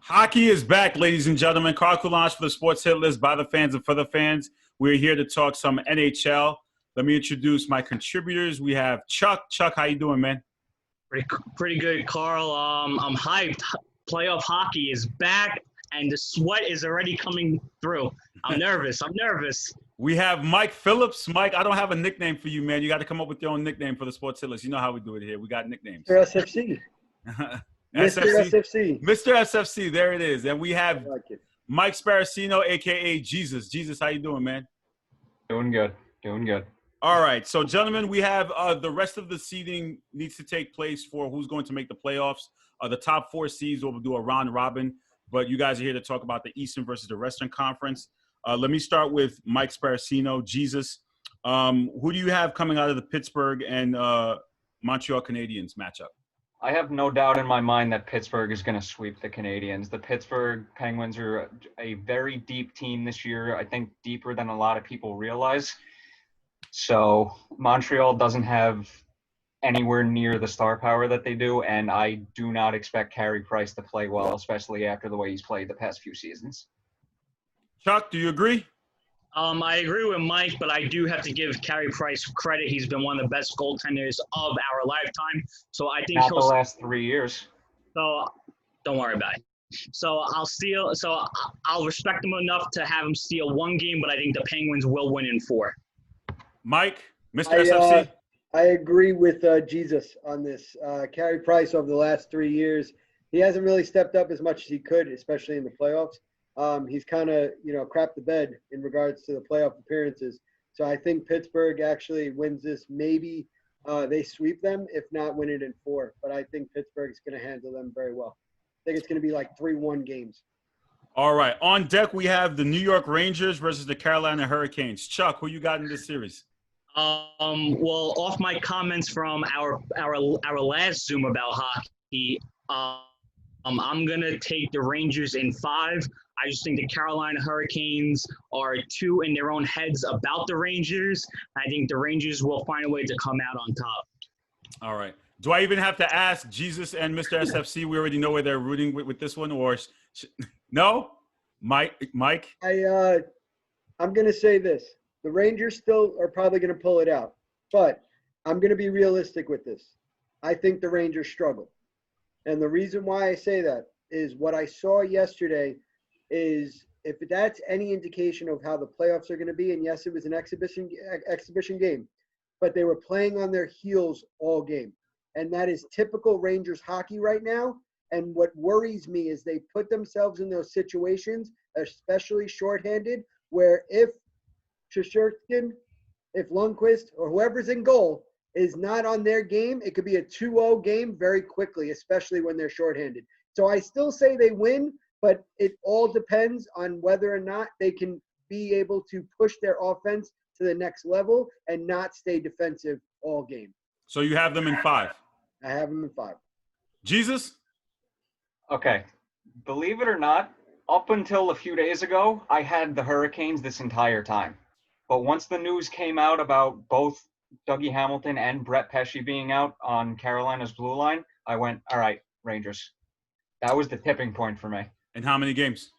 Hockey is back, ladies and gentlemen. Carl Coulange for the Sports Hit List by the fans and for the fans. We're here to talk some NHL. Let me introduce my contributors. We have Chuck. Chuck, how you doing, man? Pretty good, Carl. I'm hyped. Playoff hockey is back, and the sweat is already coming through. I'm nervous. We have Mike Phillips. Mike, I don't have a nickname for you, man. You got to come up with your own nickname for the Sports Hit List. You know how we do it here. We got nicknames. Mr. SFC. Mr. SFC. Mr. SFC. There it is. And we have Mike Sparacino, a.k.a. Jesus. Jesus, how you doing, man? Doing good. All right. So, gentlemen, we have the rest of the seeding needs to take place for who's going to make the playoffs. The top four seeds will do a round robin, but you guys are here to talk about the Eastern versus the Western Conference. Let me start with Mike Sparacino. Jesus, who do you have coming out of the Pittsburgh and Montreal Canadiens matchup? I have no doubt in my mind that Pittsburgh is going to sweep the Canadiens. The Pittsburgh Penguins are a very deep team this year. I think deeper than a lot of people realize. So Montreal doesn't have anywhere near the star power that they do, and I do not expect Carey Price to play well, especially after the way he's played the past few seasons. Chuck, do you agree? I agree with Mike, but I do have to give Carey Price credit. He's been one of the best goaltenders of our lifetime. So I think not the last 3 years. So don't worry about it. So I'll respect him enough to have him steal one game, but I think the Penguins will win in 4. Mike, Mr. SFC? I agree with Jesus on this. Carey Price over the last 3 years, he hasn't really stepped up as much as he could, especially in the playoffs. He's kind of, crapped the bed in regards to the playoff appearances. So I think Pittsburgh actually wins this. Maybe they sweep them, if not win it in 4. But I think Pittsburgh's going to handle them very well. I think it's going to be like 3-1 games. All right. On deck, we have the New York Rangers versus the Carolina Hurricanes. Chuck, who you got in this series? Well, off my comments from our last Zoom about hockey, I'm going to take the Rangers in 5. I just think the Carolina Hurricanes are too in their own heads about the Rangers. I think the Rangers will find a way to come out on top. All right. Do I even have to ask Jesus and Mr. SFC? We already know where they're rooting with this one, or no? Mike? I'm going to say this. The Rangers still are probably going to pull it out, but I'm going to be realistic with this. I think the Rangers struggle. And the reason why I say that is what I saw yesterday is if that's any indication of how the playoffs are going to be, and yes, it was an exhibition game, but they were playing on their heels all game. And that is typical Rangers hockey right now. And what worries me is they put themselves in those situations, especially shorthanded, where if Shesterkin, if Lundqvist, or whoever's in goal is not on their game, it could be a 2-0 game very quickly, especially when they're shorthanded. So I still say they win, but it all depends on whether or not they can be able to push their offense to the next level and not stay defensive all game. So you have them in 5? I have them in 5. Jesus? Okay. Believe it or not, up until a few days ago, I had the Hurricanes this entire time. But once the news came out about both Dougie Hamilton and Brett Pesce being out on Carolina's blue line, I went, all right, Rangers. That was the tipping point for me. And how many games?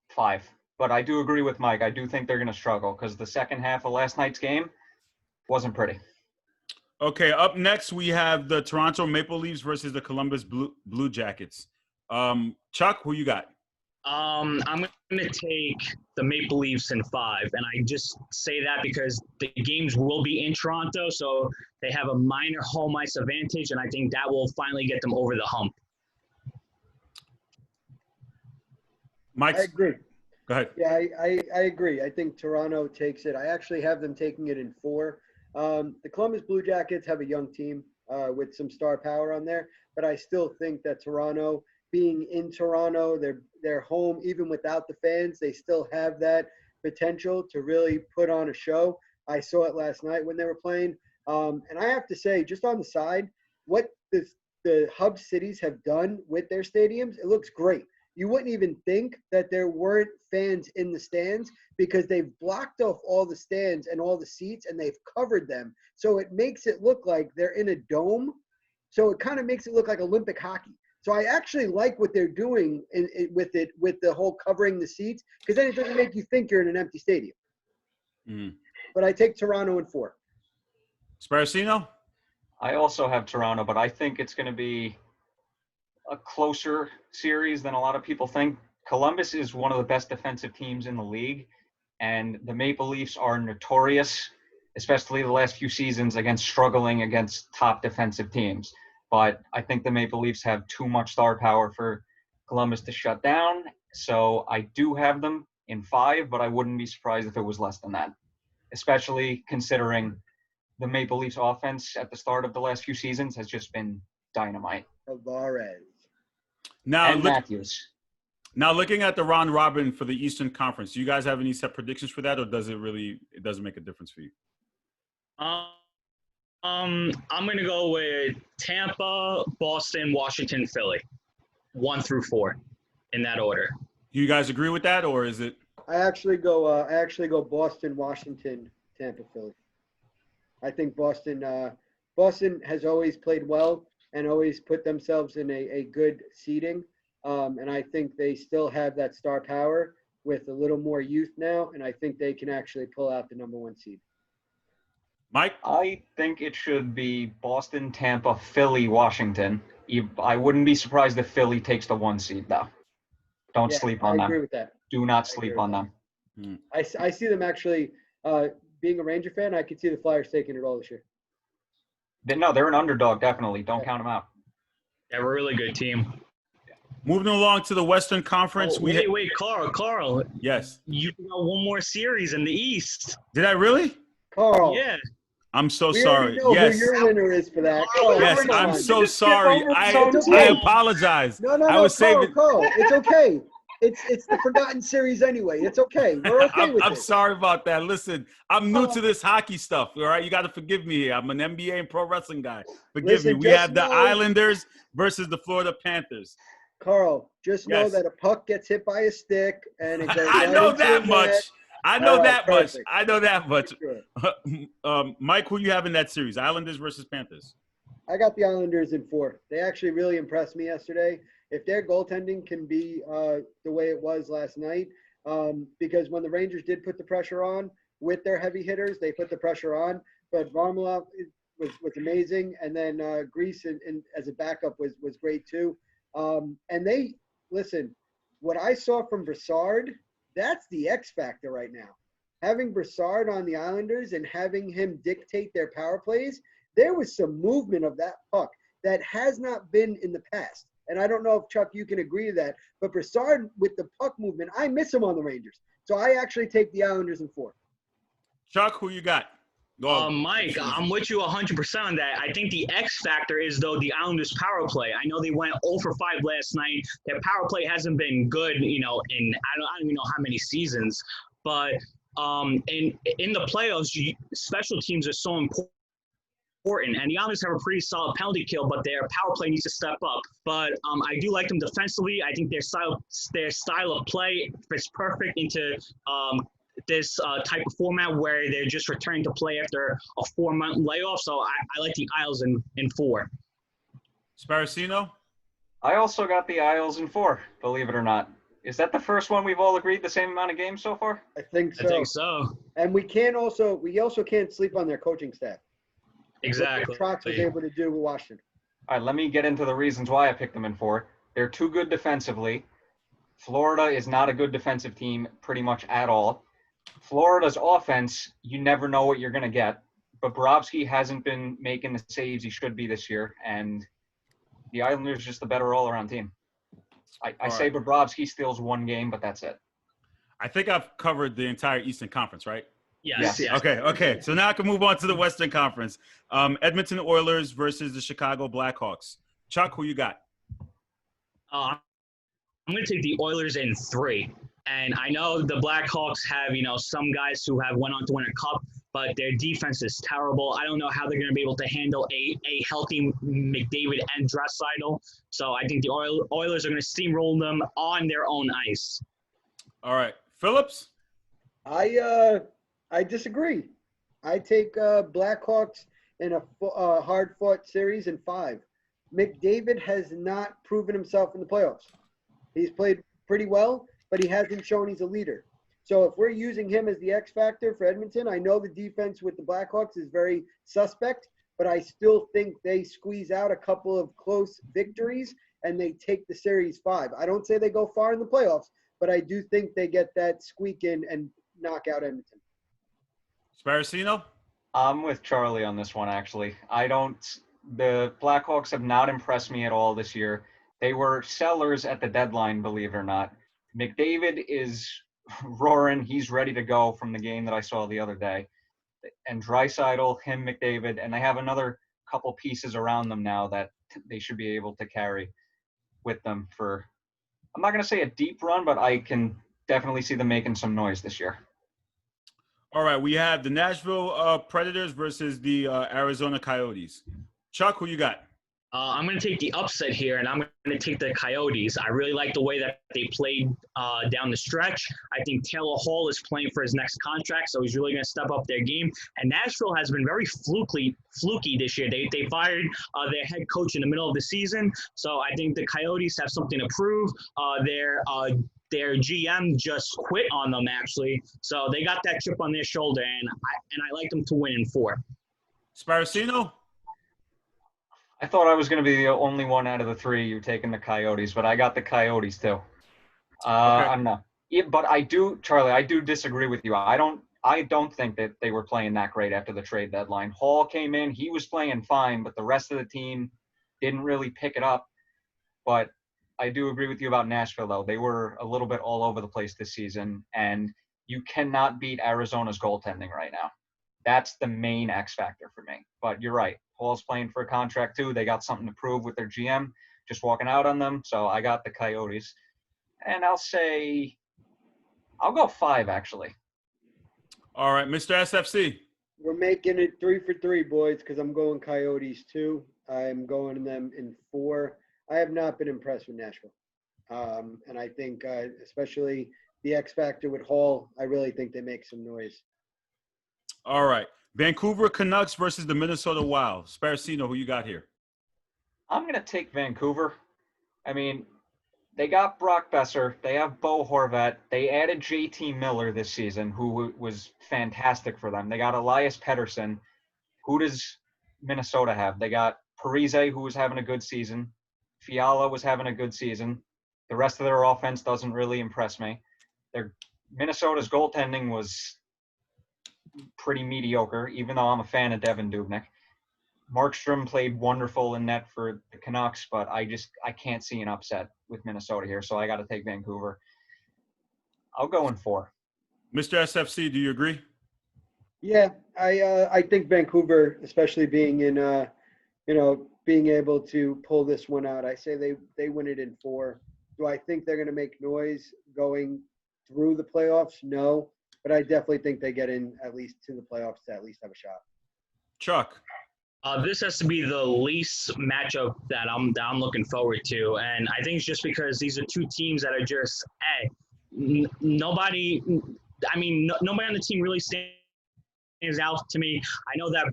5. But I do agree with Mike. I do think they're going to struggle because the second half of last night's game wasn't pretty. Okay, up next we have the Toronto Maple Leafs versus the Columbus Blue Jackets. Chuck, who you got? I'm going to take the Maple Leafs in 5, and I just say that because the games will be in Toronto, so they have a minor home ice advantage, and I think that will finally get them over the hump. Mike? I agree. Go ahead. Yeah, I agree. I think Toronto takes it. I actually have them taking it in 4. The Columbus Blue Jackets have a young team with some star power on there, but I still think that Toronto, being in Toronto, they're home even without the fans. They still have that potential to really put on a show. I saw it last night when they were playing. And I have to say, just on the side, what the hub cities have done with their stadiums, it looks great. You wouldn't even think that there weren't fans in the stands because they've blocked off all the stands and all the seats and they've covered them. So it makes it look like they're in a dome. So it kind of makes it look like Olympic hockey. So I actually like what they're doing with the whole covering the seats, because then it doesn't make you think you're in an empty stadium. Mm. But I take Toronto in 4. Sparacino? I also have Toronto, but I think it's going to be a closer series than a lot of people think. Columbus is one of the best defensive teams in the league, and the Maple Leafs are notorious, especially the last few seasons, against struggling against top defensive teams. But I think the Maple Leafs have too much star power for Columbus to shut down. So I do have them in 5, but I wouldn't be surprised if it was less than that, especially considering the Maple Leafs offense at the start of the last few seasons has just been dynamite. Alvarez. And Matthews. Now, looking at the round robin for the Eastern Conference, do you guys have any set predictions for that, or it doesn't make a difference for you? I'm gonna go with Tampa, Boston, Washington, Philly, 1 through 4, in that order. Do you guys agree with that, or is it? I actually go Boston, Washington, Tampa, Philly. I think Boston has always played well and always put themselves in a good seeding. And I think they still have that star power with a little more youth now, and I think they can actually pull out the number 1 seed. Mike? I think it should be Boston, Tampa, Philly, Washington. I wouldn't be surprised if Philly takes the 1 seed, though. Don't sleep on them. I agree with that. Do not sleep on them. I see them actually, being a Ranger fan, I could see the Flyers taking it all this year. No, they're an underdog, definitely. Don't count them out. They're a really good team. Moving along to the Western Conference. Wait, Carl. Yes. You got one more series in the East. Did I really? Carl. Yeah. I'm so We sorry. already know Yes. who your winner is for that. Yes, I'm so sorry. I apologize. No, I was saving. Carl, it's okay. It's the forgotten series anyway. It's okay. We're okay with it. I'm sorry about that. Listen, I'm new to this hockey stuff. All right, you got to forgive me here. I'm an NBA and pro wrestling guy. Forgive me. We have the Islanders versus the Florida Panthers. Carl, just know that a puck gets hit by a stick and it goes. I know that much. I know that much. I know that much. Sure. Mike, who you have in that series? Islanders versus Panthers. I got the Islanders in 4. They actually really impressed me yesterday. If their goaltending can be the way it was last night, because when the Rangers did put the pressure on with their heavy hitters, they put the pressure on. But Varlamov was amazing, and then Grease as a backup was great too. And they listen. What I saw from Brassard, that's the X factor right now. Having Brassard on the Islanders and having him dictate their power plays, there was some movement of that puck that has not been in the past. And I don't know if, Chuck, you can agree to that. But Brassard, with the puck movement, I miss him on the Rangers. So I actually take the Islanders in 4. Chuck, who you got? Mike, I'm with you 100% on that. I think the X factor is, though, the Islanders' power play. I know they went 0 for 5 last night. Their power play hasn't been good, in I don't even know how many seasons. But in the playoffs, special teams are so important. And the Islanders have a pretty solid penalty kill, but their power play needs to step up. But I do like them defensively. I think their style of play fits perfect into this type of format where they're just returning to play after a 4-month layoff. So I like the Isles in 4. Sparacino? I I also got the Isles in 4, believe it or not. Is that the first one we've all agreed the same amount of games so far? I think so. I think so. And we also can't sleep on their coaching staff. Exactly. What Trox was able to do with Washington. All right, let me get into the reasons why I picked them in 4. They're too good defensively. Florida is not a good defensive team pretty much at all. Florida's offense, you never know what you're going to get. But Bobrovsky hasn't been making the saves he should be this year, and the Islanders just a better all-around team. I say Bobrovsky steals 1 game, but that's it. I think I've covered the entire Eastern Conference, right? Yes. Okay. So now I can move on to the Western Conference. Edmonton Oilers versus the Chicago Blackhawks. Chuck, who you got? I'm going to take the Oilers in 3. And I know the Blackhawks have, some guys who have went on to win a cup, but their defense is terrible. I don't know how they're going to be able to handle a healthy McDavid and Draisaitl. So I think the Oilers are going to steamroll them on their own ice. All right. Phillips? I disagree. I take Blackhawks in a hard-fought series in 5. McDavid has not proven himself in the playoffs. He's played pretty well, but he hasn't shown he's a leader. So if we're using him as the X factor for Edmonton, I know the defense with the Blackhawks is very suspect, but I still think they squeeze out a couple of close victories and they take the series 5. I don't say they go far in the playoffs, but I do think they get that squeak in and knock out Edmonton. Sparacino? I'm with Charlie on this one, actually. The Blackhawks have not impressed me at all this year. They were sellers at the deadline, believe it or not. McDavid is roaring. He's ready to go from the game that I saw the other day. And Draisaitl, him, McDavid, and they have another couple pieces around them now that they should be able to carry with them for, I'm not going to say a deep run, but I can definitely see them making some noise this year. All right, we have the Nashville Predators versus the Arizona Coyotes. Chuck, who you got? I'm going to take the upset here, and I'm going to take the Coyotes. I really like the way that they played down the stretch. I think Taylor Hall is playing for his next contract, so he's really going to step up their game. And Nashville has been very fluky this year. They fired their head coach in the middle of the season, so I think the Coyotes have something to prove. Their GM just quit on them, actually, so they got that chip on their shoulder, and I like them to win in 4. Sparacino? I thought I was going to be the only one out of the 3 you taking the Coyotes, but I got the Coyotes too. Okay. I'm not. Yeah, but I do, Charlie. I do disagree with you. I don't think that they were playing that great after the trade deadline. Hall came in. He was playing fine, but the rest of the team didn't really pick it up. But I do agree with you about Nashville, though. They were a little bit all over the place this season, and you cannot beat Arizona's goaltending right now. That's the main X factor for me. But you're right. Hall's playing for a contract too. They got something to prove with their GM, just walking out on them. So I got the Coyotes. And I'll go 5, actually. All right, Mr. SFC. We're making it 3 for 3, boys, because I'm going Coyotes too. I'm going them in 4. I have not been impressed with Nashville. And I think especially the X factor with Hall, I really think they make some noise. All right. Vancouver Canucks versus the Minnesota Wild. Sparacino, who you got here? I'm going to take Vancouver. I mean, they got Brock Besser. They have Bo Horvat. They added JT Miller this season, who was fantastic for them. They got Elias Pettersson. Who does Minnesota have? They got Parise, who was having a good season. Fiala was having a good season. The rest of their offense doesn't really impress me. Minnesota's goaltending was pretty mediocre, even though I'm a fan of Devin Dubnyk. Markstrom played wonderful in net for the Canucks, but I can't see an upset with Minnesota here, so I got to take Vancouver. I'll go in 4. Mr. SFC, do you agree? Yeah, I think Vancouver, especially being in, being able to pull this one out, I say they win it in 4. Do I think they're going to make noise going through the playoffs? No. But I definitely think they get in at least to the playoffs to at least have a shot. Chuck. This has to be the least matchup that I'm looking forward to, and I think it's just because these are 2 teams that are just nobody. I mean, nobody on the team really stands out to me. I know that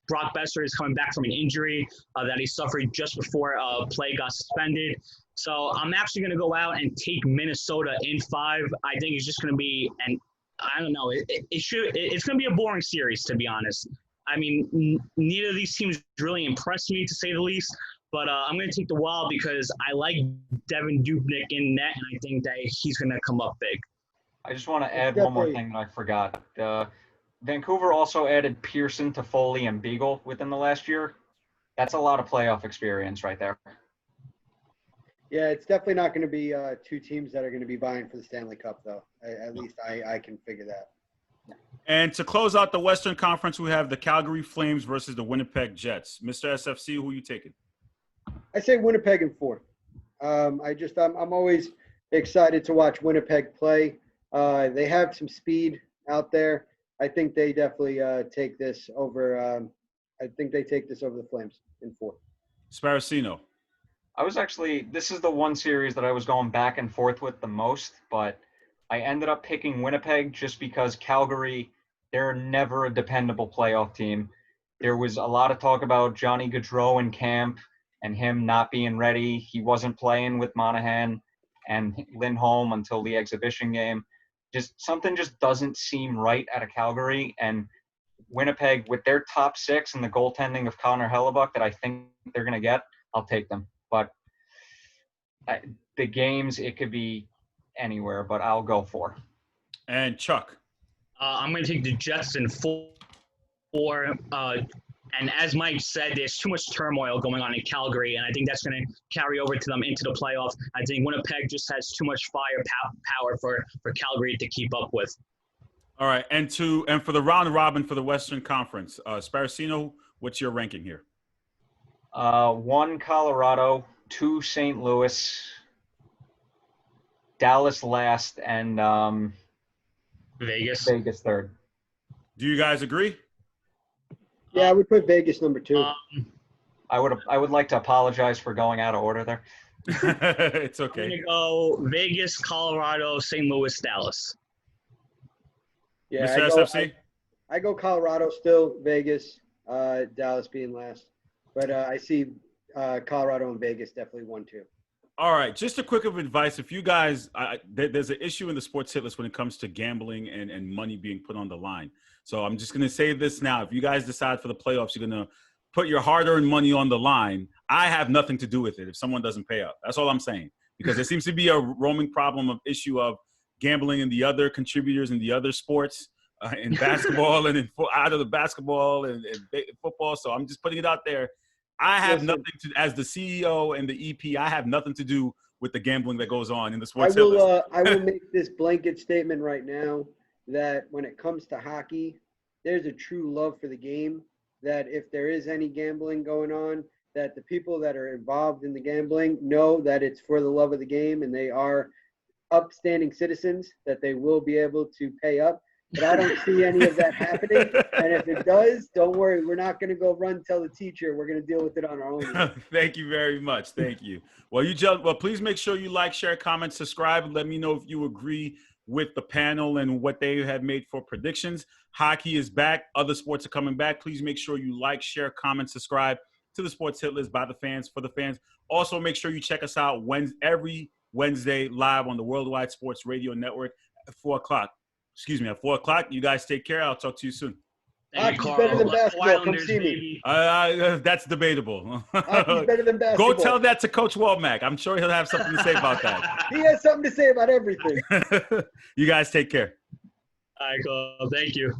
Brock Besser is coming back from an injury that he suffered just before play got suspended. So I'm actually going to go out and take Minnesota in 5. I think it's just going to be I don't know. It's going to be a boring series, to be honest. I mean, neither of these teams really impressed me, to say the least. But I'm going to take the Wild because I like Devin Dubnyk in net, and I think that he's going to come up big. I just want to add one more thing that I forgot. Vancouver also added Pearson, Toffoli, and Beagle within the last year. That's a lot of playoff experience right there. Yeah, it's definitely not going to be 2 teams that are going to be vying for the Stanley Cup, though. At least I can figure that. And to close out the Western Conference, we have the Calgary Flames versus the Winnipeg Jets. Mr. SFC, who are you taking? I say Winnipeg in 4. I'm always excited to watch Winnipeg play. They have some speed out there. I think they definitely take this over. I think they take this over the Flames in 4. Sparacino. This is the one series that I was going back and forth with the most, but I ended up picking Winnipeg just because Calgary, they're never a dependable playoff team. There was a lot of talk about Johnny Gaudreau in camp. and him not being ready. He wasn't playing with Monahan and Lindholm until the exhibition game. Something just doesn't seem right out of Calgary. And Winnipeg, with their top six and the goaltending of Connor Hellebuck that I think they're going to get, I'll take them. But the games, it could be anywhere, but I'll go 4. And Chuck. I'm going to take the Jets in 4. And as Mike said, there's too much turmoil going on in Calgary, and I think that's going to carry over to them into the playoffs. I think Winnipeg just has too much firepower for Calgary to keep up with. All right, and for the round robin for the Western Conference, Sparacino, what's your ranking here? 1 Colorado, 2 St. Louis, Dallas last, and Vegas third. Do you guys agree? Yeah, I would put Vegas number 2. I would like to apologize for going out of order there. It's I'm okay. going to go Vegas, Colorado, St. Louis, Dallas. Yeah, Mr. SFC? I go Colorado still, Vegas, Dallas being last. But I see Colorado and Vegas definitely 1-2. All right, just a quick of advice. If you guys, there's an issue in the sports hit list when it comes to gambling and money being put on the line. So I'm just going to say this now. If you guys decide for the playoffs, you're going to put your hard-earned money on the line, I have nothing to do with it if someone doesn't pay up. That's all I'm saying. Because there seems to be a roaming issue of gambling in the other contributors in the other sports, in basketball and out of the basketball and football. So I'm just putting it out there. I have nothing to, as the CEO and the EP, I have nothing to do with the gambling that goes on in the sports. I will make this blanket statement right now that when it comes to hockey, there's a true love for the game, that if there is any gambling going on, that the people that are involved in the gambling know that it's for the love of the game and they are upstanding citizens, that they will be able to pay up. But I don't see any of that happening. And if it does, don't worry. We're not going to go run tell the teacher. We're going to deal with it on our own. Thank you very much. Thank you. Well, please make sure you like, share, comment, subscribe, and let me know if you agree with the panel and what they have made for predictions. Hockey is back. Other sports are coming back. Please make sure you like, share, comment, subscribe to the Sports Hit List by the fans, for the fans. Also, make sure you check us out every Wednesday live on the Worldwide Sports Radio Network at 4 o'clock. Excuse me, at 4 o'clock. You guys take care. I'll talk to you soon. Hockey's better than basketball. Come see me. That's debatable. Hockey's better than basketball. Go tell that to Coach Womack. I'm sure he'll have something to say about that. He has something to say about everything. You guys take care. All right, cool. Thank you.